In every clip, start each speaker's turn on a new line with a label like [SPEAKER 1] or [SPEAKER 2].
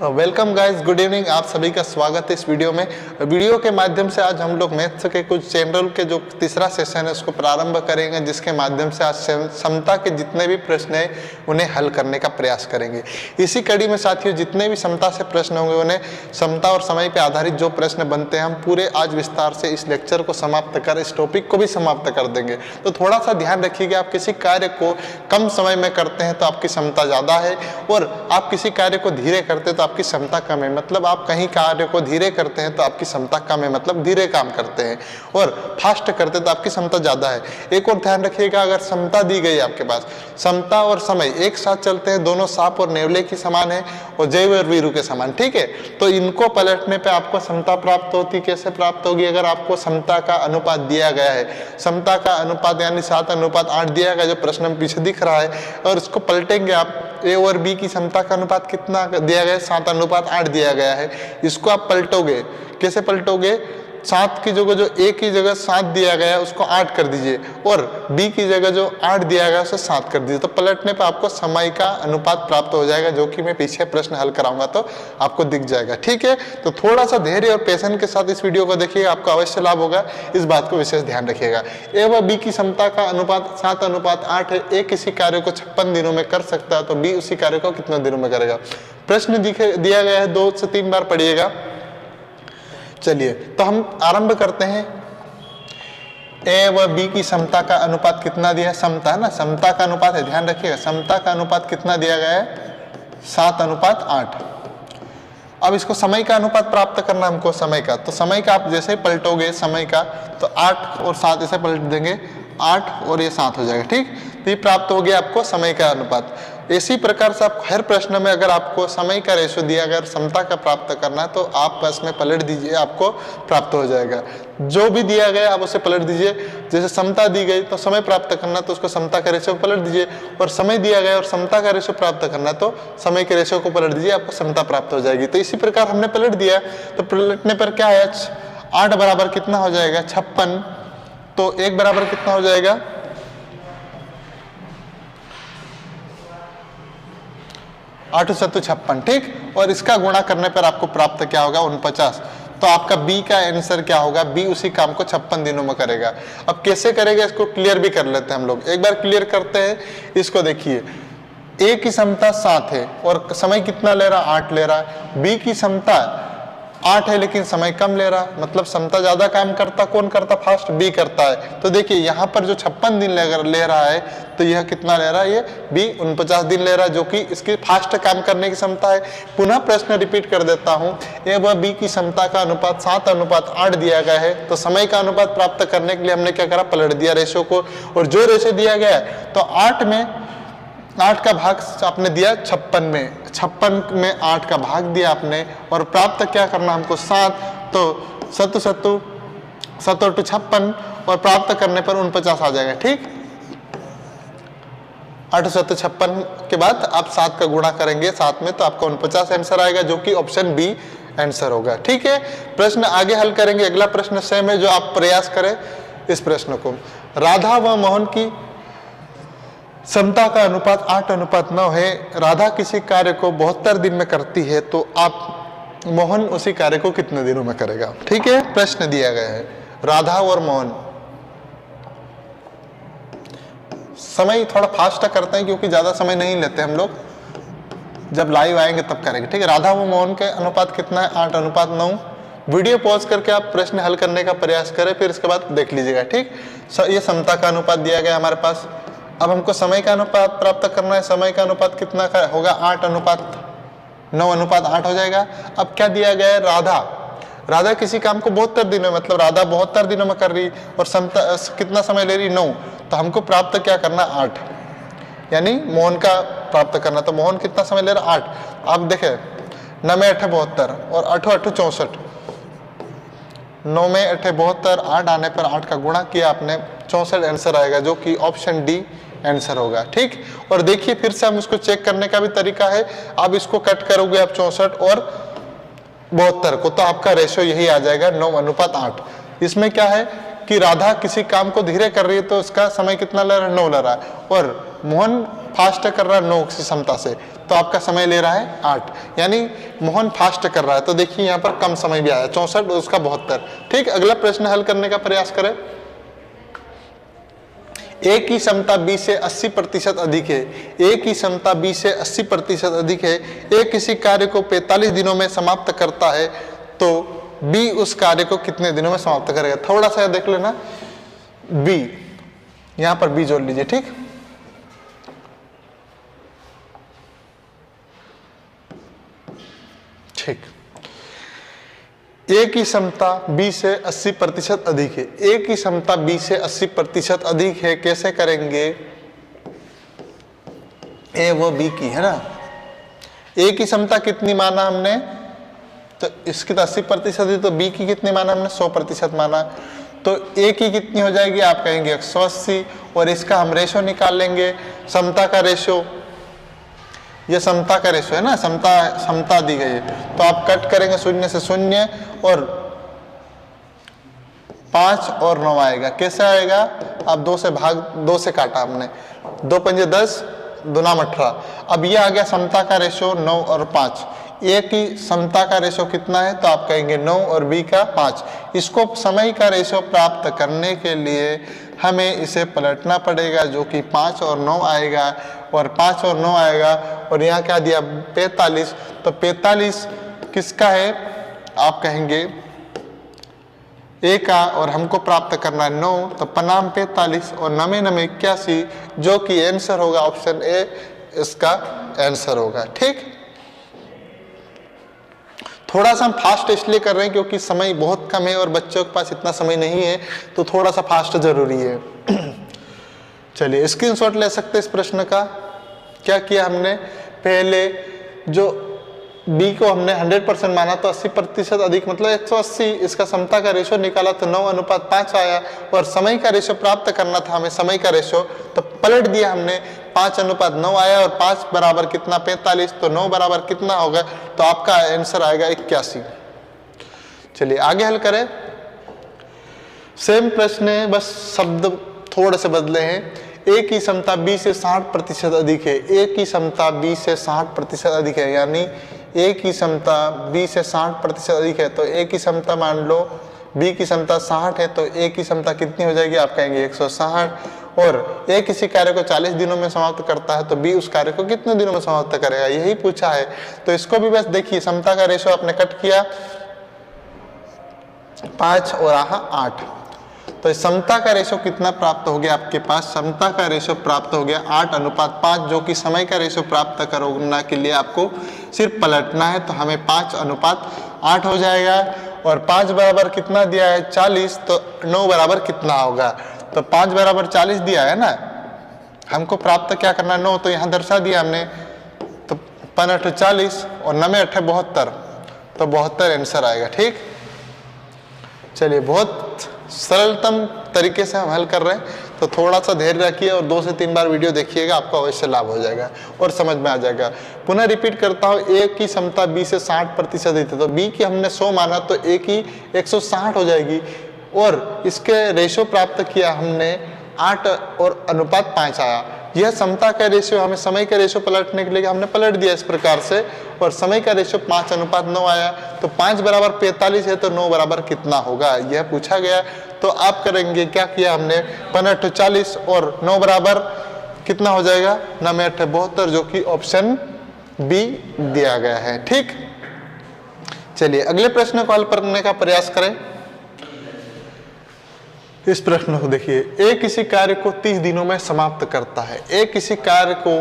[SPEAKER 1] Welcome guys, good evening. आप सभी का स्वागत है इस वीडियो में। वीडियो के माध्यम से आज हम लोग मैथ्स के कुछ जनरल के जो तीसरा सेशन है उसको प्रारंभ करेंगे, जिसके माध्यम से आज समता के जितने भी प्रश्न हैं उन्हें हल करने का प्रयास करेंगे। इसी कड़ी में साथियों जितने भी समता से प्रश्न होंगे उन्हें समता और समय पर आधारित जो प्रश्न बनते हैं हम पूरे आज विस्तार से इस लेक्चर को समाप्त कर इस टॉपिक को भी समाप्त कर देंगे। तो थोड़ा सा ध्यान रखिएगा, आप किसी कार्य को कम समय में करते हैं तो आपकी क्षमता ज़्यादा है, और आप किसी कार्य को धीरे करते हैं तो आपकी क्षमता कम है। मतलब आप कहीं कार्य को धीरे करते हैं तो आपकी क्षमता कम है, मतलब धीरे काम करते हैं, और फास्ट करते हैं तो आपकी क्षमता ज़्यादा है। एक और ध्यान रखिएगा, अगर क्षमता दी गई आपके पास, क्षमता और समय एक साथ चलते हैं, दोनों सांप और नेवले की समान है और जय और वीरू के समान, ठीक है। तो इनको पलटने पे आपको क्षमता प्राप्त होती। कैसे प्राप्त होगी? अगर आपको क्षमता का अनुपात दिया गया है, क्षमता का अनुपात यानी 7:8 दिया गया, जो प्रश्न में पीछे दिख रहा है, और इसको पलटेंगे आप, ए और बी की क्षमता का अनुपात कितना दिया गया है? 7:8 दिया गया है। इसको आप पलटोगे। कैसे पलटोगे? 7 की जगह जो ए की जगह 7 दिया गया है उसको 8 कर दीजिए, और बी की जगह जो 8 दिया गया है उसे 7 कर दीजिए। तो पलटने पर आपको समय का अनुपात प्राप्त हो जाएगा, जो कि मैं पीछे प्रश्न हल कराऊंगा तो आपको दिख जाएगा, ठीक है। तो थोड़ा सा धैर्य और पेशेंस के साथ इस वीडियो को देखिएगा, आपको अवश्य लाभ होगा। इस बात को विशेष ध्यान रखिएगा। ए व बी की क्षमता का अनुपात 7:8 है। ए किसी कार्य को 56 दिनों में कर सकता है, तो बी उसी कार्य को कितने दिनों में करेगा? प्रश्न दिया गया है, 2 से 3 बार पढ़िएगा। चलिए तो हम आरंभ करते हैं। ए व बी की समता का अनुपात कितना दिया है? समता है ना, समता का अनुपात है, ध्यान रखिएगा। समता का अनुपात कितना दिया गया है? 7:8। अब इसको समय का अनुपात प्राप्त करना हमको, समय का। तो समय का आप जैसे पलटोगे समय का, तो 8 और 7 ऐसे पलट देंगे, 8 और ये 7 हो जाएगा, ठीक। तो ये प्राप्त हो गया आपको समय का अनुपात। इसी प्रकार से आप हर प्रश्न में अगर आपको समय का रेशो दिया, अगर समता का प्राप्त करना है तो आप इसमें पलट दीजिए, आपको प्राप्त हो जाएगा। जो भी दिया गया आप उसे पलट दीजिए। जैसे समता दी गई तो समय प्राप्त करना तो उसको समता का रेशो पलट दीजिए, और समय दिया गया और समता का रेशो प्राप्त करना तो समय के रेशो को पलट दीजिए, आपको समता प्राप्त हो जाएगी। तो इसी प्रकार हमने पलट दिया, तो पलटने पर क्या है? 8 बराबर कितना हो जाएगा? 56। तो 1 बराबर कितना हो जाएगा? 8 7 56, ठीक। और इसका गुणा करने पर आपको प्राप्त क्या होगा? 49। तो आपका बी का आंसर क्या होगा? बी उसी काम को 56 दिनों में करेगा। अब कैसे करेगा इसको क्लियर भी कर लेते हैं हम लोग, एक बार क्लियर करते हैं। इसको देखिए, ए की क्षमता 7 है और समय कितना ले रहा? 8 ले रहा है। बी की क्षमता 8 है लेकिन समय कम ले रहा, मतलब क्षमता ज्यादा काम करता कौन करता? फास्ट बी करता है। तो देखिए यहाँ पर जो 56 दिन ले रहा है, तो यह कितना ले रहा है? ये बी 49 दिन ले रहा है, जो कि इसकी फास्ट काम करने की क्षमता है। पुनः प्रश्न रिपीट कर देता हूँ। ए व बी की क्षमता का अनुपात 7:8 दिया गया है, तो समय का अनुपात प्राप्त करने के लिए हमने क्या करा? पलट दिया रेशो को, और जो रेशो दिया गया है तो 8 का भाग आपने दिया 56 में, 56 में 8 का भाग दिया आपने, और प्राप्त क्या करना हमको? 7। तो 7 7 56, और प्राप्त करने पर 49 आ जाएगा, ठीक। 8 7 56 के बाद आप 7 का गुणा करेंगे 7 में, तो आपका 49 आंसर आएगा, जो कि ऑप्शन बी आंसर होगा, ठीक है। प्रश्न आगे हल करेंगे। अगला प्रश्न सेम है, जो आप प्रयास करें इस प्रश्न को। राधा व मोहन की क्षमता का अनुपात 8:9 है। राधा किसी कार्य को 72 दिन में करती है, तो आप मोहन उसी कार्य को कितने दिनों में करेगा? ठीक है, प्रश्न दिया गया है राधा और मोहन। समय थोड़ा फास्ट करते हैं क्योंकि ज्यादा समय नहीं लेते हम लोग, जब लाइव आएंगे तब करेंगे, ठीक है। राधा व मोहन के अनुपात कितना है? 8:9। वीडियो पॉज करके आप प्रश्न हल करने का प्रयास करें, फिर इसके बाद देख लीजिएगा, ठीक। ये क्षमता का अनुपात दिया गया हमारे पास। अब हमको समय का अनुपात प्राप्त करना है। समय का अनुपात कितना का होगा? 8:9 हो जाएगा। अब क्या दिया गया है? राधा किसी काम को 72 दिनों में, मतलब राधा 72 दिनों में कर रही, और समता कितना समय ले रही? 9। तो हमको प्राप्त क्या करना? 8, यानी मोहन का प्राप्त करना। तो मोहन कितना समय ले रहा? 8। आप देखें, 9 में 8 72 और 8 8 64, 9 में 8 72, 8 आने पर 8 का गुणा किया आपने, 64 आंसर आएगा, जो कि ऑप्शन डी आंसर होगा, ठीक। और देखिए फिर से हम उसको चेक करने का भी तरीका है। आप इसको कट करोगे आप 64 और 72 को, तो आपका रेशो यही आ जाएगा 9:8। इसमें क्या है कि राधा किसी काम को धीरे कर रही है, तो उसका समय कितना ले रहा है? 9 ले रहा है, और मोहन फास्ट कर रहा है 9 की क्षमता से, तो आपका समय ले रहा है 8, यानी मोहन फास्ट कर रहा है। तो देखिए यहाँ पर कम समय भी आया 64 उसका 72। ठीक, अगला प्रश्न हल करने का प्रयास करें। ए की क्षमता 20 से 80% अधिक है। ए की क्षमता 20 से 80% अधिक है। ए किसी कार्य को 45 दिनों में समाप्त करता है, तो बी उस कार्य को कितने दिनों में समाप्त करेगा। थोड़ा सा देख लेना, बी यहां पर बी जोड़ लीजिए। ठीक, ठीक, ए की क्षमता 20 से 80% अधिक है। ए की क्षमता 20 से 80% अधिक है, कैसे करेंगे, ए वो बी की है ना। ए की क्षमता कितनी माना हमने, तो इसकी तो 80% है, तो बी की कितनी माना हमने 100% माना। तो ए की कितनी हो जाएगी, आप कहेंगे 180, और इसका हम रेशो निकाल लेंगे, समता का रेशो, ये समता का रेशो है ना, समता दी गई है। तो आप कट करेंगे 0 से 0 और 5 और 9 आएगा। कैसे आएगा, अब 2 से काटा हमने, 2 पंजे 10, 2 नाम 18। अब ये आ गया समता का रेशो 9 और 5। ए की समता का रेशो कितना है, तो आप कहेंगे 9 और बी का 5। इसको समय का रेशो प्राप्त करने के लिए हमें इसे पलटना पड़ेगा, जो कि 5 और 9 आएगा, और 5 और 9 आएगा, और यहाँ क्या दिया 45। तो 45 किसका है, आप कहेंगे ए का, और हमको प्राप्त करना है 9, तो पनाम 45 और 9 9 81, जो कि आंसर होगा ऑप्शन ए, इसका आंसर होगा। ठीक, थोड़ा सा हम फास्ट इसलिए कर रहे हैं क्योंकि समय बहुत कम है और बच्चों के पास इतना समय नहीं है, तो थोड़ा सा फास्ट जरूरी है। चलिए स्क्रीनशॉट ले सकते हैं इस प्रश्न का। क्या किया हमने, पहले जो बी को हमने 100% माना, तो 80% अधिक मतलब 180, इसका समता का रेशो निकाला तो 9:5 आया, और समय का रेशो प्राप्त करना था हमें, समय का रेशो, तो पलट दिया हमने, 5:9 आया, और 5 बराबर कितना 45, तो 9 बराबर कितना होगा, तो आपका आंसर आएगा 81। चलिए आगे हल करें। सेम प्रश्न है, बस शब्द थोड़े से बदले हैं। ए की क्षमता 20 से 60% अधिक है। ए की क्षमता 20 से 60% अधिक है, यानी ए की क्षमता 20 से 60% अधिक है, तो ए की क्षमता मान लो बी की क्षमता 60 है, तो ए की क्षमता कितनी हो जाएगी, आप कहेंगे 160। और ए किसी कार्य को 40 दिनों में समाप्त करता है, तो बी उस कार्य को कितने दिनों में समाप्त करेगा, यही पूछा है। तो इसको भी बस देखिए, क्षमता का रेशो आपने कट किया, 5 और 8, तो समता का रेशो कितना प्राप्त हो गया आपके पास, समता का रेशो प्राप्त हो गया 8:5, जो कि समय का रेशो प्राप्त करने के लिए आपको सिर्फ पलटना है, तो हमें 5:8 हो जाएगा। और 5 बराबर कितना दिया है 40, तो 9 बराबर कितना होगा, तो 5 बराबर 40 दिया है ना, हमको प्राप्त क्या करना है 9, तो यहाँ दर्शा दिया हमने, तो 5 40 और 9 8 72, तो 72 आंसर आएगा। ठीक, चलिए बहुत सरलतम तरीके से हम हल कर रहे हैं, तो थोड़ा सा धैर्य रखिए और 2 से 3 बार वीडियो देखिएगा, आपको अवश्य लाभ हो जाएगा और समझ में आ जाएगा। पुनः रिपीट करता हूँ, ए की क्षमता 20 से 60% है, तो बी की हमने 100 माना, तो ए की 160 हो जाएगी, और इसके रेशो प्राप्त किया हमने 8 और 5 आया। यह समता का रेशियो, हमें समय का रेशियो पलटने के लिए हमने पलट दिया इस प्रकार से, और समय का रेशियो 5:9 आया, तो 5 बराबर 45 है, तो 9 बराबर कितना होगा, यह पूछा गया। तो आप करेंगे, क्या किया हमने, 5 40 और 9 बराबर कितना हो जाएगा, 9 8 72, जो कि ऑप्शन बी दिया गया है। ठीक, चलिए अगले प्रश्न को हल करने का प्रयास करें। इस प्रश्न को देखिए, ए किसी कार्य को 30 दिनों में समाप्त करता है। ए किसी कार्य को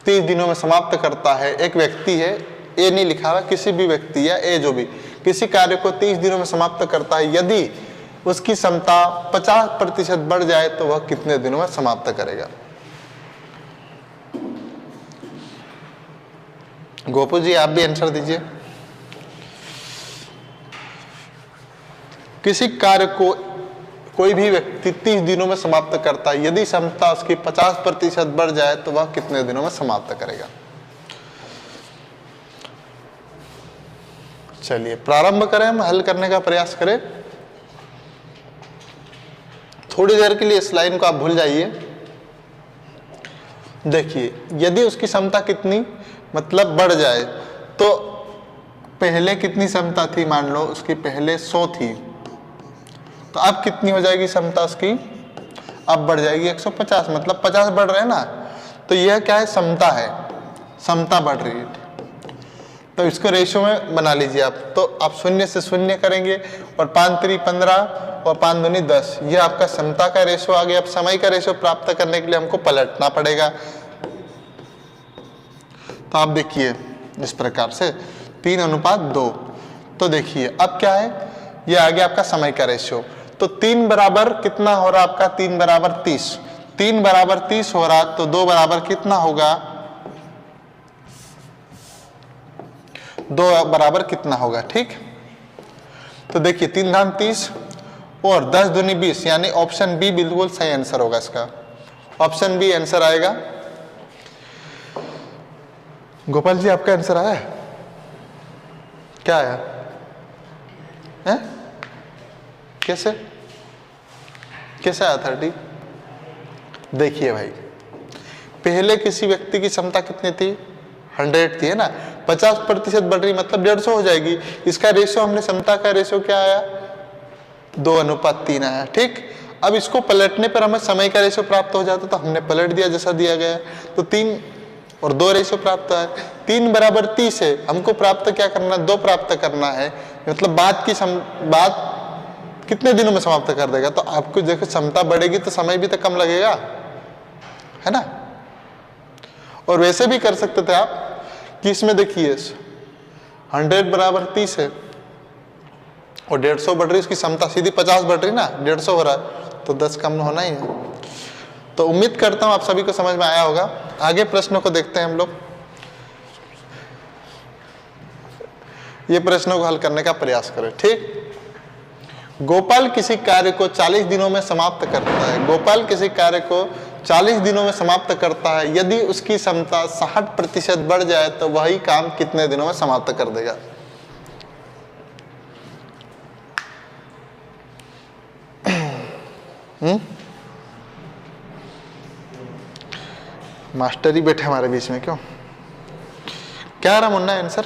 [SPEAKER 1] 30 दिनों में समाप्त करता है, एक व्यक्ति है, ए नहीं लिखा हुआ, किसी भी व्यक्ति या ए जो भी किसी कार्य को 30 दिनों में समाप्त करता है, यदि उसकी क्षमता 50% बढ़ जाए तो वह कितने दिनों में समाप्त करेगा। गोपू जी आप भी आंसर दीजिए। किसी कार्य को कोई भी व्यक्ति 30 दिनों में समाप्त करता है, यदि क्षमता उसकी 50% बढ़ जाए तो वह कितने दिनों में समाप्त करेगा। चलिए प्रारंभ करें, हम हल करने का प्रयास करें। थोड़ी देर के लिए इस लाइन को आप भूल जाइए, देखिए यदि उसकी क्षमता कितनी मतलब बढ़ जाए, तो पहले कितनी क्षमता थी, मान लो उसकी पहले 100 थी, तो अब कितनी हो जाएगी क्षमता उसकी, अब बढ़ जाएगी 150, मतलब 50 बढ़ रहे हैं ना। तो यह क्या है, क्षमता है, क्षमता बढ़ रही है। तो इसको रेशियो में बना लीजिए आप। तो आप 0 से 0 करेंगे और 5 3 15 और 5 दूनी 10, ये आपका क्षमता का रेशियो आ गया। अब समय का रेशियो प्राप्त करने के लिए हमको पलटना पड़ेगा। तो आप देखिए इस प्रकार से 3:2। तो देखिए अब क्या है, ये आ गया आपका समय का रेशियो। तो 3 बराबर कितना हो रहा आपका, 3 बराबर 30, 3 बराबर 30 हो रहा, तो 2 बराबर कितना होगा, 2 बराबर कितना होगा, ठीक। तो देखिए 3 धाम 30 और 10 दूनी 20, यानी ऑप्शन बी बिल्कुल सही आंसर होगा इसका, ऑप्शन बी आंसर आएगा। गोपाल जी आपका आंसर आया, क्या आया है? कैसे कैसे आया 30? देखिए भाई, पहले किसी व्यक्ति की क्षमता कितनी थी, 100 थी, है ना। 50% बढ़ रही मतलब 150 हो जाएगी। इसका रेशियो हमने, क्षमता का रेशियो क्या आया, 2:3 आया, ठीक। अब इसको पलटने पर हमें समय का रेशियो प्राप्त हो जाता, तो हमने पलट दिया जैसा दिया गया। तो 3 और 2 रेशियो प्राप्त है। 3 बराबर 30 है, हमको प्राप्त क्या करना, 2 प्राप्त करना है, मतलब बात कितने दिनों में समाप्त कर देगा। तो आपको देखो क्षमता बढ़ेगी तो समय भी तो कम लगेगा, है ना। और वैसे भी कर सकते थे आप कि इसमें देखिए 100 बराबर 30 है और 150 बढ़ रही, इसकी क्षमता सीधी 50 बढ़ रही ना, 150 हो रहा है, तो 10 कम होना ही है। तो उम्मीद करता हूं आप सभी को समझ में आया होगा। आगे प्रश्नों को देखते हैं हम लोग। ये प्रश्नों को हल करने का प्रयास करें, ठीक। गोपाल किसी कार्य को 40 दिनों में समाप्त करता है। गोपाल किसी कार्य को 40 दिनों में समाप्त करता है। यदि उसकी क्षमता 60% बढ़ जाए तो वही काम कितने दिनों में समाप्त कर देगा। मास्टर ही बैठे हमारे बीच में, क्यों, क्या आ रहा मुन्ना आंसर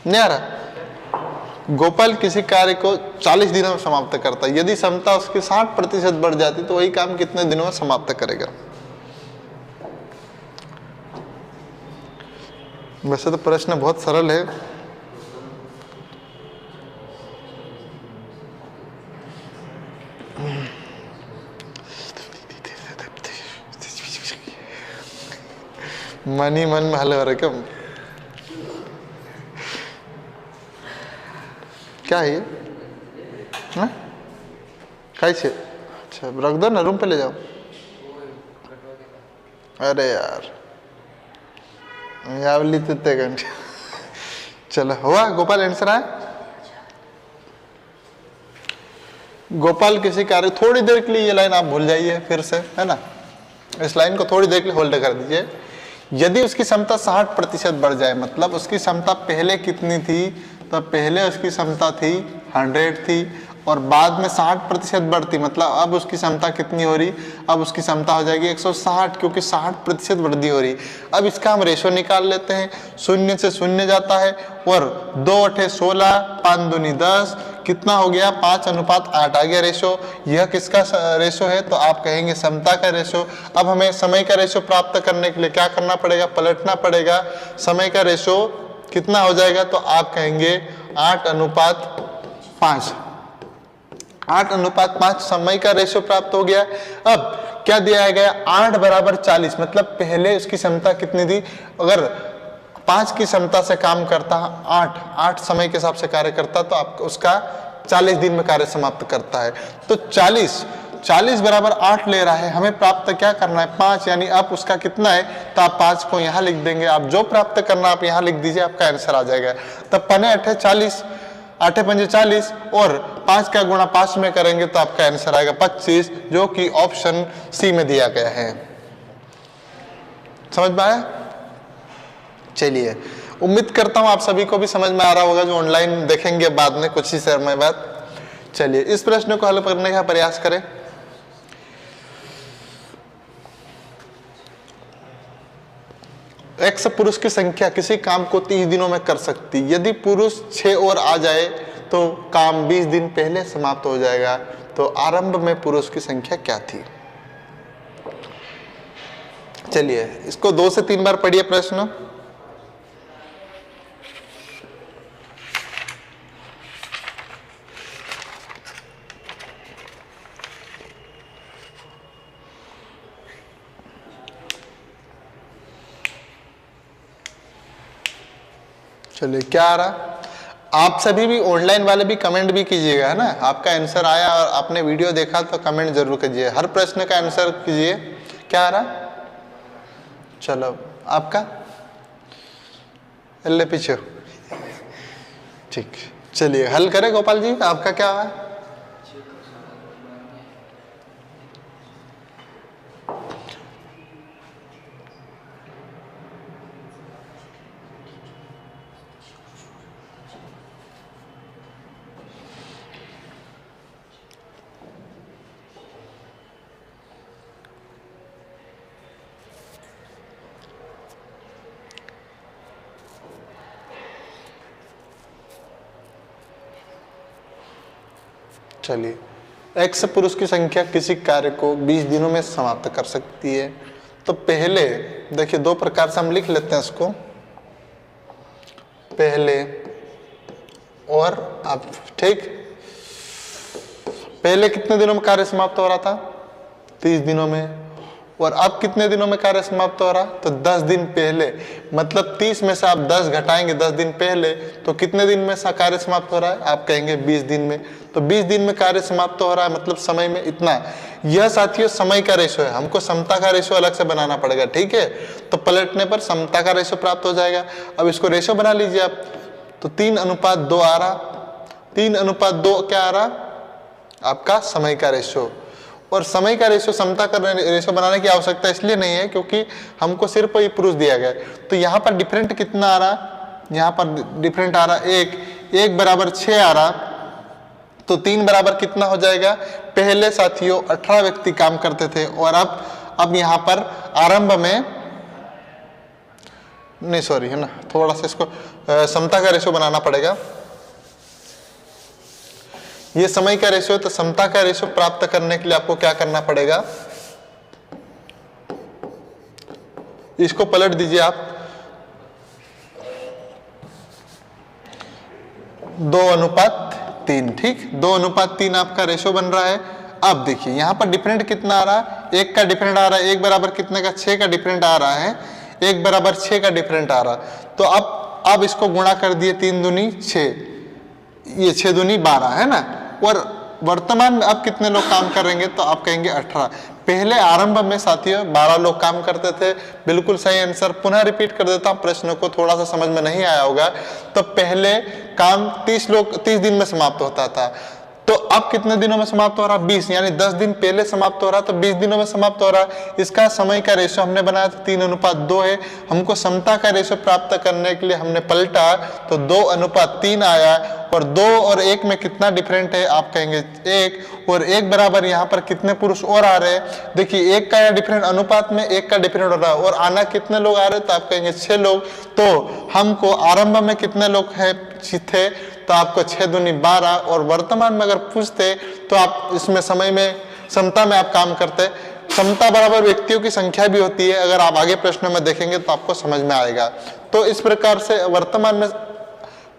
[SPEAKER 1] नहीं आ रहा। गोपाल किसी कार्य को 40 दिनों में समाप्त करता है। यदि क्षमता उसकी 60% बढ़ जाती तो वही काम कितने दिनों में समाप्त करेगा। वैसे तो प्रश्न बहुत सरल है, मन ही मन में हल हो रहा है। क्या है ये, कैसे, अच्छा रख दो ना, रूम पे ले जाओ। अरे यार यावली तिते घंटे। चलो हुआ, गोपाल आंसर आया। गोपाल किसी कार्य, थोड़ी देर के लिए ये लाइन आप भूल जाइए फिर से, है ना। इस लाइन को थोड़ी देर के लिए होल्ड कर दीजिए। यदि उसकी क्षमता 60% बढ़ जाए, मतलब उसकी क्षमता पहले कितनी थी, तो पहले उसकी क्षमता थी 100 थी और बाद में 60% बढ़ती, मतलब अब उसकी क्षमता कितनी हो रही, अब उसकी क्षमता हो जाएगी 160, क्योंकि 60% वृद्धि हो रही। अब इसका हम रेशो निकाल लेते हैं। 0 से 0 जाता है और 2 8 16, 5 दूनी 10, कितना हो गया, 5:8 आ गया रेशो। यह किसका रेशो है, तो आप कहेंगे क्षमता का रेशो। अब हमें समय का रेशो प्राप्त करने के लिए क्या करना पड़ेगा, पलटना पड़ेगा। समय का रेशो कितना हो जाएगा, तो आप कहेंगे 8:5। 8:5 समय का रेशो प्राप्त हो गया। अब क्या दिया गया, 8 बराबर 40, मतलब पहले उसकी क्षमता कितनी थी, अगर 5 की क्षमता से काम करता, 8 समय के हिसाब से कार्य करता, तो आपको उसका 40 दिन में कार्य समाप्त करता है। तो 40 बराबर 8 ले रहा है, हमें प्राप्त क्या करना है, 5, यानी अब उसका कितना है, तो आप 5 को यहाँ लिख देंगे। आप जो प्राप्त करना आप यहाँ लिख दीजिए, आपका आंसर आ जाएगा। तब 5 8 40, 8 5 40 और 5 का गुणा 5 में करेंगे तो आपका आंसर आएगा 25, जो कि ऑप्शन सी में दिया गया है। समझ में आया। चलिए, उम्मीद करता हूं आप सभी को भी समझ में आ रहा होगा, जो ऑनलाइन देखेंगे बाद में कुछ ही समय बाद। चलिए इस प्रश्न को हल करने का प्रयास करें। x पुरुष की संख्या किसी काम को 30 दिनों में कर सकती, यदि पुरुष 6 और आ जाए तो काम 20 दिन पहले समाप्त हो जाएगा। तो आरंभ में पुरुष की संख्या क्या थी? चलिए इसको 2 से 3 बार पढ़िए प्रश्न। चलिए क्या आ रहा? आप सभी भी ऑनलाइन वाले भी कमेंट भी कीजिएगा, है ना। आपका आंसर आया और आपने वीडियो देखा तो कमेंट जरूर कीजिए, हर प्रश्न का आंसर कीजिए। क्या आ रहा? चलो आपका ले पीछे, ठीक। चलिए हल करें गोपाल जी, आपका क्या है? चलिए x पुरुष की संख्या किसी कार्य को 20 दिनों में समाप्त कर सकती है। तो पहले देखिए 2 प्रकार से हम लिख लेते हैं इसको, पहले और अब, ठीक। पहले कितने दिनों में कार्य समाप्त हो रहा था? 30 दिनों में। और अब कितने दिनों में कार्य समाप्त हो रहा? तो 10 दिन पहले। मतलब 30 में से आप 10 घटाएंगे 10 दिन पहले, तो कितने दिन में कार्य समाप्त हो रहा है? आप कहेंगे 20 दिन में। तो 20 दिन में कार्य समाप्त हो रहा है, मतलब समय में इतना। यह साथियों समय का रेशो है, हमको समता का रेशो अलग से बनाना पड़ेगा, ठीक है। तो पलटने पर समता का रेशो प्राप्त हो जाएगा। अब इसको रेशो बना लीजिए आप, तो 3:2 आ रहा। 3:2 क्या आ रहा? आपका समय का रेशो। और समय का रेशो समता का रेशो बनाने की आवश्यकता इसलिए नहीं है क्योंकि हमको सिर्फ ये पुरुष दिया गया। तो यहाँ पर डिफरेंट कितना आ रहा? यहाँ पर डिफरेंट आ रहा 1 बराबर 6 आ रहा। तो 3 बराबर कितना हो जाएगा? पहले साथियों 18 व्यक्ति काम करते थे और अब यहाँ पर आरंभ में नहीं, सॉरी, है ना, थोड़ा सा इसको समता का रेशो बनाना पड़ेगा। ये समय का रेशो है, तो समता का रेशो प्राप्त करने के लिए आपको क्या करना पड़ेगा? इसको पलट दीजिए आप, 2:3, ठीक। 2:3 आपका रेशो बन रहा है। अब देखिए यहाँ पर डिफरेंट कितना आ रहा? 1 का डिफरेंट आ रहा है। 1 बराबर कितने का? 6 का डिफरेंट आ रहा है। 1 बराबर 6 का डिफरेंट आ रहा। तो अब इसको गुणा कर दिए, 3 दूनी 6, ये 6 दूनी 12, है ना। और वर्तमान में अब कितने लोग काम करेंगे? तो आप कहेंगे 18। पहले आरंभ में साथियों 12 लोग काम करते थे। बिल्कुल सही आंसर। पुनः रिपीट कर देता हूं, प्रश्न को थोड़ा सा समझ में नहीं आया होगा। तो पहले काम 30 दिन में समाप्त होता था। तो अब कितने दिनों में समाप्त हो रहा? 20, यानी 10 दिन पहले समाप्त हो रहा, तो 20 दिनों में समाप्त हो रहा। इसका समय का रेशो हमने बनाया था 3:2 है। हमको समता का रेशो प्राप्त करने के लिए हमने पलटा, तो 2:3 आया। और 2 और 1 में कितना डिफरेंट है? आप कहेंगे 1। और 1 बराबर यहाँ पर कितने पुरुष और आ रहे हैं? देखिए 1 का डिफरेंट अनुपात में 1 का डिफरेंट हो रहा है। और आना कितने लोग आ रहे हैं? तो आप कहेंगे 6 लोग। तो हमको आरंभ में कितने लोग थे? तो आपको 6 दूनी 12। और वर्तमान में अगर पूछते तो आप इसमें समय में समता में आप काम करते। समता बराबर व्यक्तियों की संख्या भी होती है, अगर आप आगे प्रश्न में देखेंगे तो आपको समझ में आएगा। तो इस प्रकार से वर्तमान में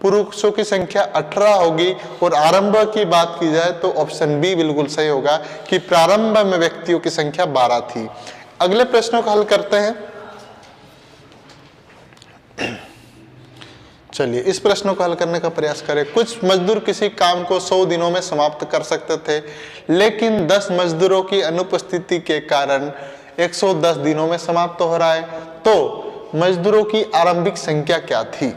[SPEAKER 1] पुरुषों की संख्या 18 होगी। और आरंभ की बात की जाए तो ऑप्शन बी बिल्कुल सही होगा कि प्रारंभ में व्यक्तियों की संख्या 12 थी। अगले प्रश्नों को हल करते हैं। चलिए इस प्रश्न को हल करने का प्रयास करें। कुछ मजदूर किसी काम को 100 दिनों में समाप्त कर सकते थे, लेकिन 10 मजदूरों की अनुपस्थिति के कारण 110 दिनों में समाप्त हो रहा है। तो मजदूरों की आरंभिक संख्या क्या थी?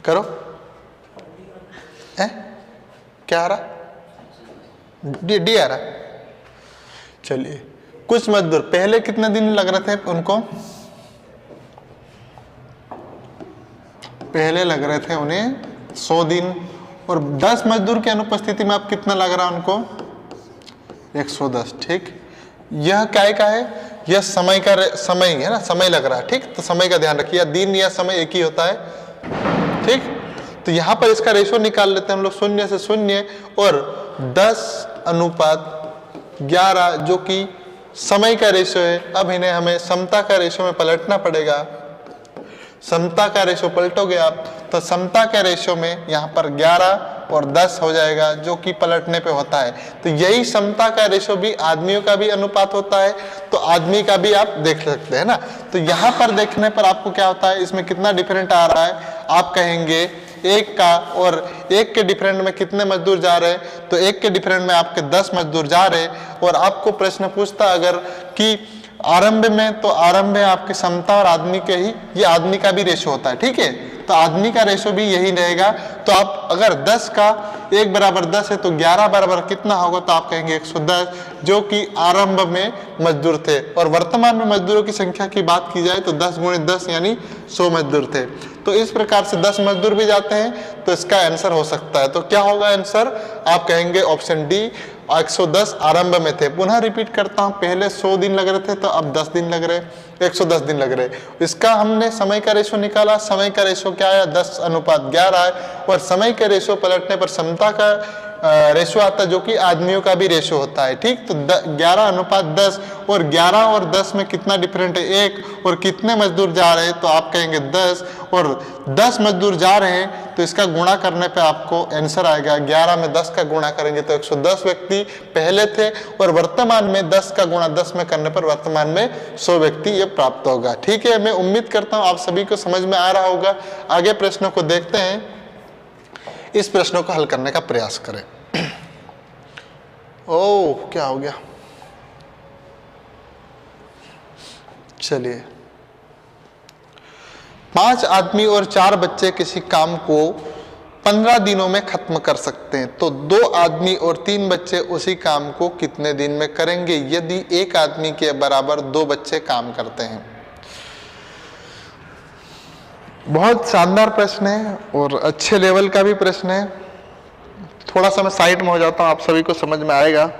[SPEAKER 1] करो। क्या आ रहा? डी आ रहा। चलिए, कुछ मजदूर पहले कितने दिन लग रहे थे उनको, पहले लग रहे थे उन्हें 100 दिन, और 10 मजदूर की अनुपस्थिति में अब कितना लग रहा है उनको, 110। ठीक, यह क्या का है, यह समय का समय है ना, समय लग रहा है। ठीक, तो समय का ध्यान रखिए, दिन या समय एक ही होता है। ठीक, तो यहां पर इसका रेशो निकाल लेते हैं हम लोग, 0 से 0 और 10:11 जो कि समय का रेशो है। अब इन्हें हमें समता का रेशो में पलटना पड़ेगा। समता का रेशो पलटोगे आप तो समता के रेशो में यहाँ पर 11 और 10 हो जाएगा, जो कि पलटने पे होता है। तो यही समता का रेशो भी आदमियों का भी अनुपात होता है, तो आदमी का भी आप देख सकते हैं ना। तो यहाँ पर देखने पर आपको क्या होता है, इसमें कितना डिफरेंट आ रहा है, आप कहेंगे एक का, और एक के डिफरेंट में कितने मजदूर जा रहे हैं, तो एक के डिफरेंट में आपके 10 मजदूर जा रहे हैं। और आपको प्रश्न पूछता अगर कि आरंभ में, तो आरंभ में आपकी समता और आदमी के ही, ये आदमी का भी रेशो होता है। ठीक है, तो आदमी का रेशो भी यही रहेगा। तो आप अगर 10 का 1 बराबर 10 है तो 11 बराबर कितना होगा, तो आप कहेंगे 110, जो कि आरंभ में मजदूर थे। और वर्तमान में मजदूरों की संख्या की बात की जाए तो 10 गुणे 10 यानी 100 मजदूर थे। तो इस प्रकार से 10 मजदूर भी जाते हैं, तो इसका आंसर हो सकता है। तो क्या होगा आंसर, आप कहेंगे ऑप्शन डी, 110 आरंभ में थे। पुनः रिपीट करता हूं, पहले 100 दिन लग रहे थे, तो अब 10 दिन लग रहे, 110 दिन लग रहे। इसका हमने समय का रेशो निकाला, समय का रेशो क्या आया, 10:11 है। और समय के रेशो पलटने पर समता का रेशो आता है, जो कि आदमियों का भी रेशो होता है। ठीक, तो 11:10, और 11 और 10 में कितना डिफरेंट है, 1, और कितने मजदूर जा रहे हैं, तो आप कहेंगे 10, और 10 मजदूर जा रहे हैं, तो इसका गुणा करने पे आपको आंसर आएगा। 11 में 10 का गुणा करेंगे तो 110 व्यक्ति पहले थे, और वर्तमान में 10 का गुणा 10 में करने पर वर्तमान में 100 व्यक्ति ये प्राप्त होगा। ठीक है, मैं उम्मीद करता हूं आप सभी को समझ में आ रहा होगा। आगे प्रश्नों को देखते हैं, इस प्रश्नों को हल करने का प्रयास करें। ओह, क्या हो गया, चलिए। 5 आदमी और 4 बच्चे किसी काम को 15 दिनों में खत्म कर सकते हैं, तो 2 आदमी और 3 बच्चे उसी काम को कितने दिन में करेंगे यदि एक आदमी के बराबर 2 बच्चे काम करते हैं। बहुत शानदार प्रश्न है और अच्छे लेवल का भी प्रश्न है। थोड़ा सा मैं साइड में हो जाता हूं, आप सभी को समझ में आएगा।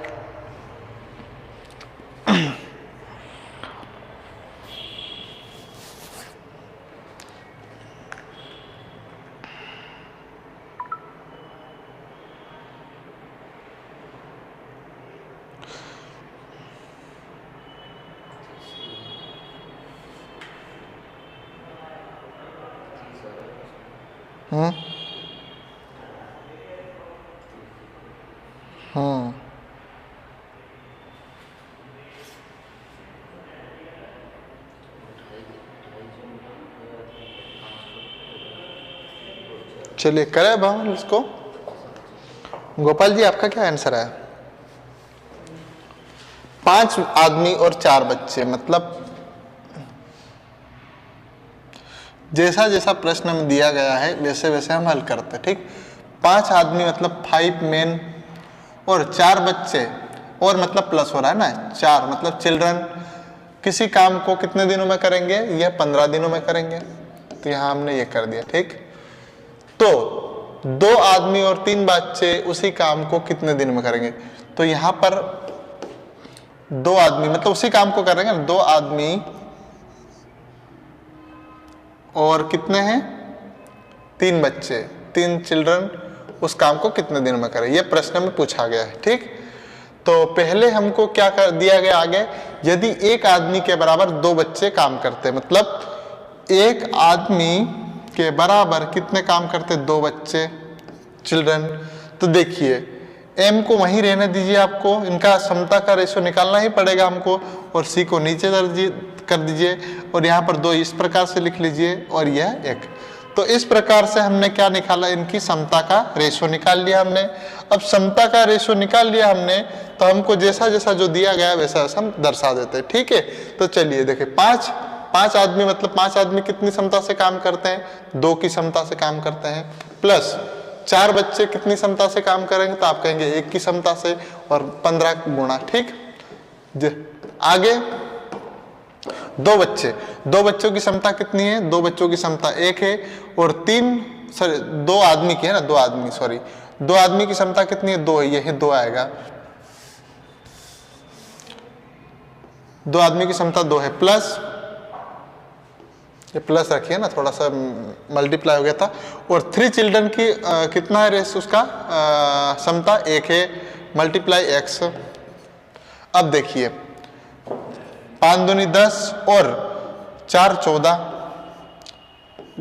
[SPEAKER 1] चलिए करें अब हम इसको। गोपाल जी, आपका क्या आंसर है? 5 आदमी और 4 बच्चे, मतलब जैसा जैसा प्रश्न में दिया गया है वैसे वैसे हम हल करते हैं। ठीक, 5 आदमी मतलब 5 मेन, और 4 बच्चे, और मतलब प्लस हो रहा है ना, 4 मतलब चिल्ड्रन, किसी काम को कितने दिनों में करेंगे, यह 15 दिनों में करेंगे। तो यहां हमने ये कर दिया। ठीक, तो 2 आदमी और 3 बच्चे उसी काम को कितने दिन में करेंगे, तो यहां पर 2 आदमी मतलब उसी काम को करेंगे ना, 2 आदमी और कितने हैं, 3 बच्चे, 3 चिल्ड्रन उस काम को कितने दिन में करें, यह प्रश्न में पूछा गया है। ठीक, तो पहले हमको क्या कर दिया गया आगे, यदि एक आदमी के बराबर 2 बच्चे काम करते, मतलब एक आदमी के बराबर कितने काम करते, 2 बच्चे चिल्ड्रन। तो देखिए m को वहीं रहने दीजिए, आपको इनका समता का रेशो निकालना ही पड़ेगा हमको, और c को नीचे कर दीजिए, और यहाँ पर 2 इस प्रकार से लिख लीजिए, और यह 1। तो इस प्रकार से हमने क्या निकाला, इनकी समता का रेशो निकाल लिया हमने। अब समता का रेशो निकाल लिया हमने, तो हमको जैसा जैसा जो दिया गया वैसा वैसा हम दर्शा देते हैं। ठीक है, तो चलिए देखिए, 5 आदमी मतलब 5 आदमी कितनी क्षमता से काम करते हैं, 2 की क्षमता से काम करते हैं, प्लस 4 बच्चे कितनी क्षमता से काम करेंगे, तो आप कहेंगे 1 की क्षमता से, और 15 गुणा। ठीक, आगे दो बच्चों की क्षमता कितनी है? दो बच्चों की क्षमता एक है और दो आदमी की है ना, दो आदमी की क्षमता कितनी है? दो है, ये है दो आएगा। दो आदमी की क्षमता दो है, प्लस ये प्लस रखिए ना, थोड़ा सा मल्टीप्लाई हो गया था। और 3 चिल्ड्रन की कितना है रेस उसका क्षमता? एक है, मल्टीप्लाई x। अब देखिए 5 दूनी 10 और 4 14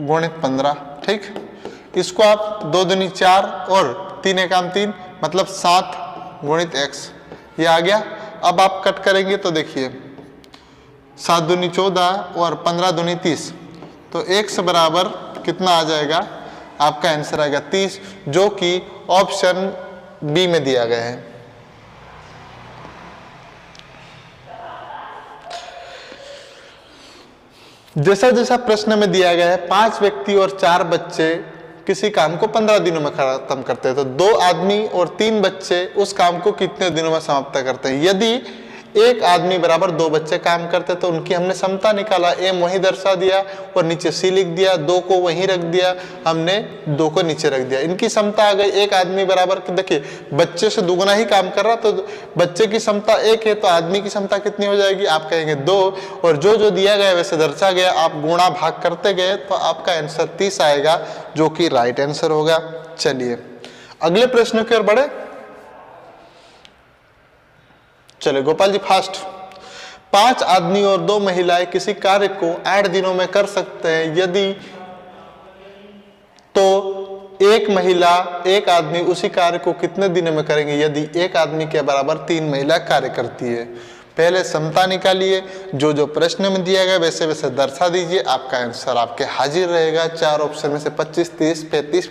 [SPEAKER 1] गुणित 15, ठीक। इसको आप 2 दूनी 4 और 3 एकाम 3 मतलब 7 गुणित x, ये आ गया। अब आप कट करेंगे तो देखिए 7 दूनी 14 और 15 दूनी 30, तो x बराबर कितना आ जाएगा? आपका आंसर आएगा 30, जो कि ऑप्शन बी में दिया गया है। जैसा जैसा प्रश्न में दिया गया है 5 व्यक्ति और 4 बच्चे किसी काम को 15 दिनों में खत्म करते हैं, तो 2 आदमी और 3 बच्चे उस काम को कितने दिनों में समाप्त करते हैं? यदि एक आदमी बराबर 2 बच्चे काम करते तो उनकी हमने क्षमता निकाला, एम वहीं दर्शा दिया और नीचे सी लिख दिया, 2 को वहीं रख दिया, हमने 2 को नीचे रख दिया। इनकी क्षमता आ गई एक आदमी बराबर, देखिए बच्चे से दुगुना ही काम कर रहा, तो बच्चे की क्षमता 1 है तो आदमी की क्षमता कितनी हो जाएगी? आप कहेंगे 2, और जो दिया गया वैसे दर्शा गया, आप गुणा भाग करते गए तो आपका आंसर 30 आएगा, जो कि राइट आंसर होगा। चलिए अगले प्रश्न की ओर बढ़े। चलो गोपाल जी फास्ट। 5 आदमी और 2 महिलाएं किसी कार्य को 8 दिनों में कर सकते हैं, यदि तो एक महिला एक आदमी उसी कार्य को कितने दिनों में करेंगे? यदि एक आदमी के बराबर 3 महिला कार्य करती है। पहले क्षमता निकालिए, जो प्रश्न में दिया गया वैसे वैसे दर्शा दीजिए, आपका आंसर आपके हाजिर रहेगा 4 ऑप्शन में से 25, 30, 35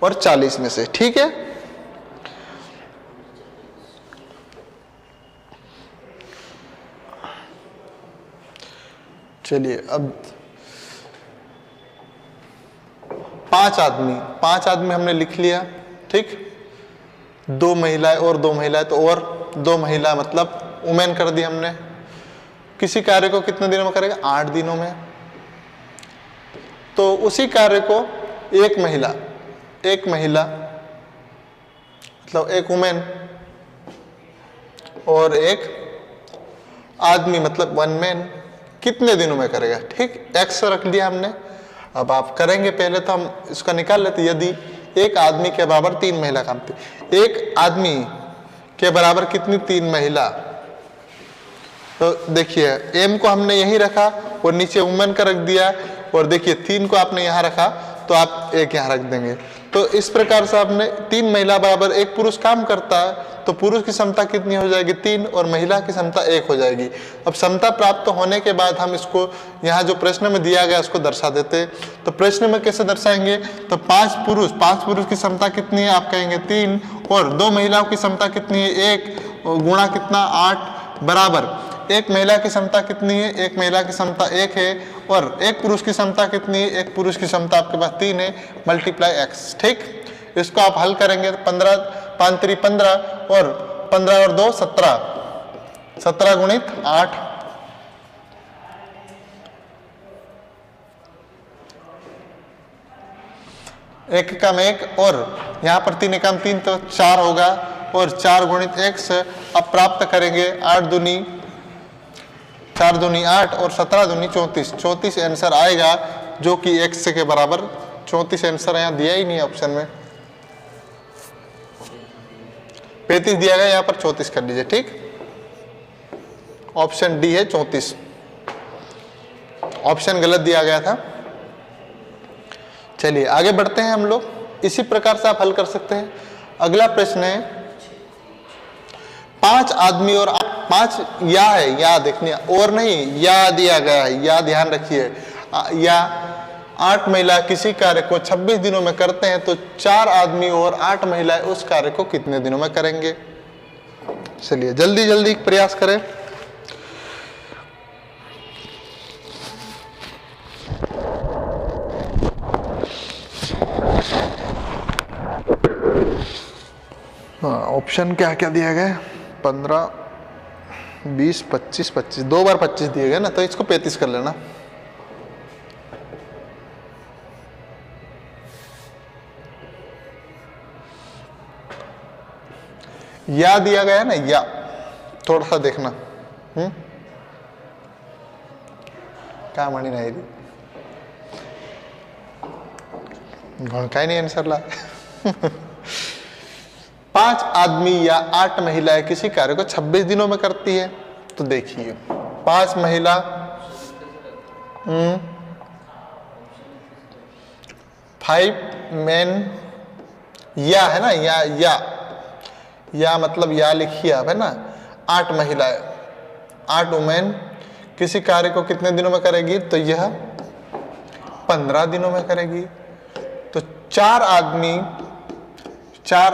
[SPEAKER 1] और 40 में से, ठीक है। चलिए अब 5 आदमी हमने लिख लिया, ठीक। 2 महिलाएं और 2 महिलाएं, तो और 2 महिला मतलब वुमेन कर दी हमने। किसी कार्य को कितने दिनों में करेगा? 8 दिनों में। तो उसी कार्य को एक महिला मतलब एक वुमेन और एक आदमी मतलब 1 मैन कितने दिनों में करेगा? ठीक, x रख दिया हमने। अब आप करेंगे, पहले तो हम इसका निकाल लेते। यदि एक आदमी के बराबर 3 महिला काम थी, एक आदमी के बराबर कितनी? 3 महिला। तो देखिए m को हमने यही रखा और नीचे वुमेन का रख दिया, और देखिए 3 को आपने यहाँ रखा तो आप 1 यहाँ रख देंगे। तो इस प्रकार से आपने 3 महिला बराबर 1 पुरुष काम करता है, तो पुरुष की क्षमता कितनी हो जाएगी? 3, और महिला की क्षमता 1 हो जाएगी। अब क्षमता प्राप्त होने के बाद हम इसको यहाँ जो प्रश्न में दिया गया उसको दर्शा देते। तो प्रश्न में कैसे दर्शाएंगे? तो 5 पुरुष की क्षमता कितनी है? आप कहेंगे 3, और 2 महिलाओं की क्षमता कितनी है? 1 गुणा कितना? 8 बराबर 1 महिला की क्षमता कितनी है? 1 महिला की क्षमता 1 है, और 1 पुरुष की क्षमता कितनी है? 1 पुरुष की क्षमता आपके पास 3 है, मल्टीप्लाई x, ठीक। इसको आप हल करेंगे तो 15 5 3 15 और 15 और 2 17, 17 गुणित 8, एक कम 1 और यहाँ पर 3 एकम 3 तो 4 होगा, और 4 गुणित x अब प्राप्त करेंगे 4 दूनी 8 और 17 दूनी 34, 34 आंसर आएगा, जो कि x के बराबर 34 आंसर यहाँ दिया ही नहीं है ऑप्शन में। 35 दिया गया, यहाँ पर 34 कर लीजिए, ठीक। ऑप्शन डी है 34, ऑप्शन गलत दिया गया था। चलिए आगे बढ़ते हैं हम लोग। इसी प्रकार से आप हल कर सकते हैं। अगला प्रश्न है 5 आदमी और 5 या है, या देखनी और नहीं, या दिया गया है, या ध्यान रखिए। या 8 महिला किसी कार्य को 26 दिनों में करते हैं, तो 4 आदमी और 8 महिलाएं उस कार्य को कितने दिनों में करेंगे? चलिए जल्दी जल्दी प्रयास करें। हाँ, ऑप्शन क्या क्या दिया गया? 15 20, 25, 25, 2 बार 25 दिए गए ना, तो इसको 35 कर लेना। या दिया गया ना, या थोड़ा सा देखना। क्या मणि नहीं दी का ही नहीं आंसर ला 5 आदमी या 8 महिलाएं किसी कार्य को 26 दिनों में करती है। तो देखिए 5 महिला 5 मेन, या है ना, या मतलब या लिखिए आप, है ना। 8 महिलाएं, 8 वुमेन किसी कार्य को कितने दिनों में करेगी? तो यह 15 दिनों में करेगी। तो 4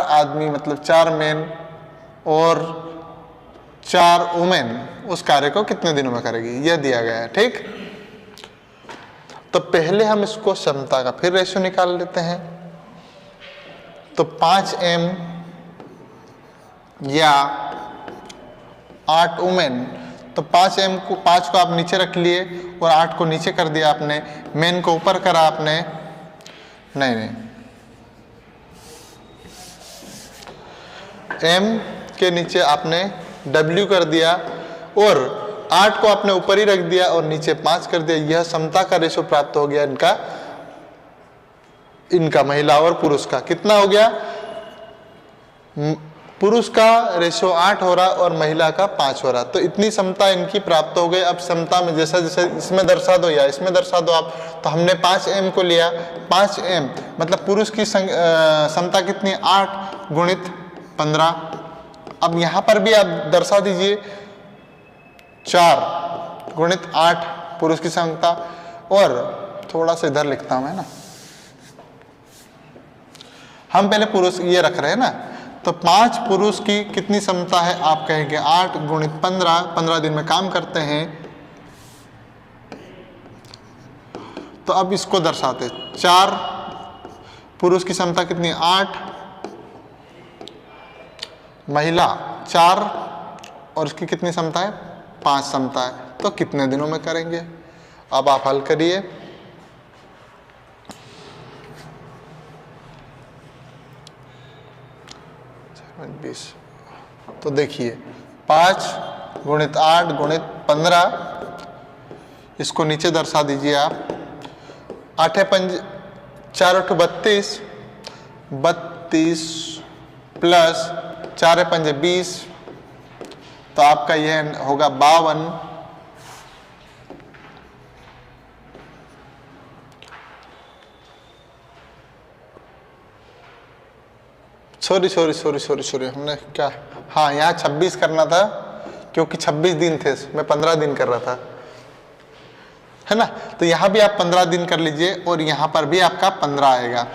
[SPEAKER 1] आदमी मतलब 4 मेन और 4 वुमेन उस कार्य को कितने दिनों में करेगी, यह दिया गया है। ठीक, तो पहले हम इसको क्षमता का फिर रेशियो निकाल लेते हैं। तो 5m या 8 वुमेन, तो 5m को 5 को आप नीचे रख लिए और 8 को नीचे कर दिया आपने, मेन को ऊपर करा आपने, नहीं m के नीचे आपने w कर दिया और 8 को आपने ऊपर ही रख दिया और नीचे 5 कर दिया। यह समता का रेशो प्राप्त हो गया इनका महिला और पुरुष का। कितना हो गया? पुरुष का रेशो 8 हो रहा और महिला का 5 हो रहा। तो इतनी समता इनकी प्राप्त हो गई। अब समता में जैसा जैसे इसमें दर्शा दो या इसमें दर्शा दो आप। तो हमने 5m को लिया, 5m मतलब पुरुष की समता कितनी? 8 गुणित 15। अब यहां पर भी आप दर्शा दीजिए 4 गुणित 8 पुरुष की समता, और थोड़ा सा इधर लिखता हूं मैं ना, हम पहले पुरुष ये रख रहे हैं ना। तो 5 पुरुष की कितनी समता है? आप कहेंगे 8 गुणित 15, 15 दिन में काम करते हैं। तो अब इसको दर्शाते 4 पुरुष की समता कितनी? 8, महिला 4 और उसकी कितनी समता है? 5 समता है। तो कितने दिनों में करेंगे? अब आप हल करिए। तो देखिए 5 गुणित 8 गुणित 15, इसको नीचे दर्शा दीजिए आप। 8 5 4 32, 32 प्लस 4 5 20, तो आपका यह होगा 52। सॉरी हमने क्या, हाँ यहाँ 26 करना था क्योंकि 26 दिन थे, मैं 15 दिन कर रहा था, है ना। तो यहाँ भी आप 15 दिन कर लीजिए और यहाँ पर भी आपका 15 आएगा।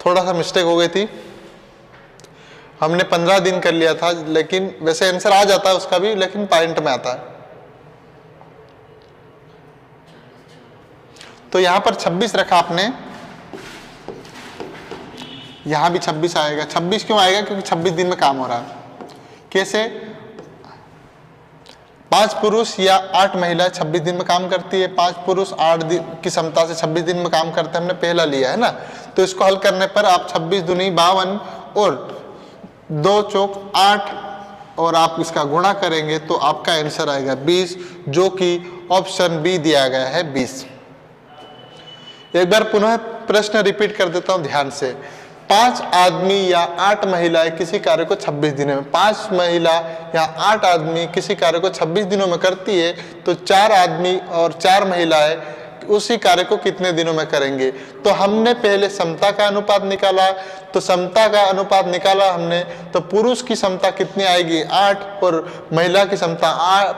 [SPEAKER 1] थोड़ा सा मिस्टेक हो गई थी, हमने 15 दिन कर लिया था, लेकिन वैसे आंसर आ जाता है उसका भी, लेकिन पॉइंट में आता है। तो यहाँ पर 26 रखा आपने, यहां भी 26 आएगा। 26 क्यों आएगा? क्योंकि 26 दिन में काम हो रहा है। कैसे? 5 पुरुष या 8 महिला 26 दिन में काम करती है। 5 पुरुष 8 दिन की क्षमता से 26 दिन में काम करते हैं, हमने पहला लिया है ना। तो इसको हल करने पर आप 26 दूनी 52 और 2 चौक 8 और आप इसका गुणा करेंगे तो आपका आंसर आएगा 20, जो कि ऑप्शन बी दिया गया है 20। एक बार पुनः प्रश्न रिपीट कर देता हूं ध्यान से। 5 आदमी या 8 महिलाएं किसी कार्य को 26 दिनों में, 5 महिला या 8 आदमी किसी कार्य को 26 दिनों में करती है, तो 4 आदमी और 4 महिलाएं उसी कार्य को कितने दिनों में करेंगे? तो हमने पहले समता का अनुपात निकाला, तो समता का अनुपात निकाला हमने, तो पुरुष की समता कितनी आएगी? 8 और महिला की समता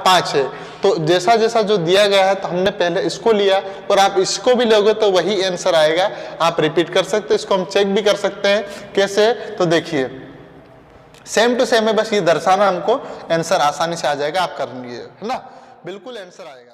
[SPEAKER 1] 5 है। तो जैसा जैसा जो दिया गया है, तो हमने पहले इसको लिया और आप इसको भी लोगे तो वही आंसर आएगा। आप रिपीट कर सकते हैं, इसको हम चेक भी कर सकते हैं। कैसे? तो देखिए सेम टू सेम है, बस ये दर्शाना, हमको आंसर आसानी से आ जाएगा। आप कर लीजिए, है ना, बिल्कुल आंसर आएगा।